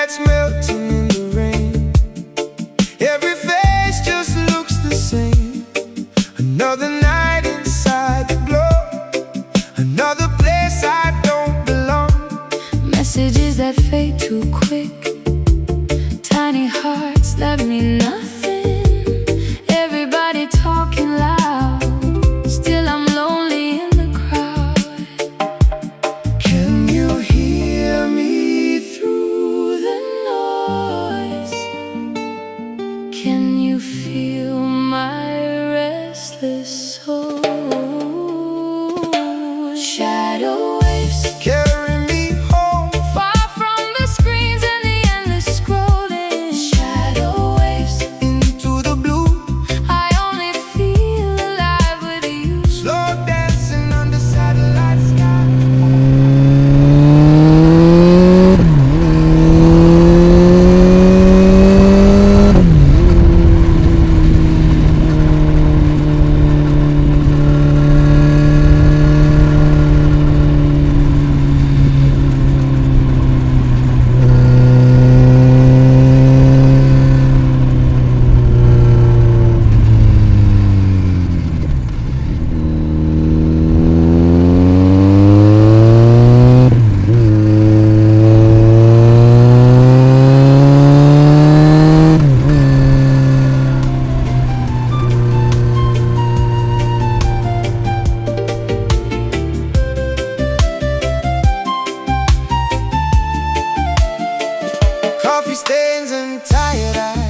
lights melting in the rain. Every face just looks the same. Another night inside the glow, another place I don't belong. Messages that fade too quick, tiny hearts that mean nothing. Everybody talking loud, still I'm lonely in the crowd. Can you hear me Through the noise, can you feel my restless soul? Shadow waves carry me home? far from the screens and the endless scrolling. Shadow waves Into the blue, I only feel alive with you. slow dancing under satellite sky. Coffee stains and tired eyes.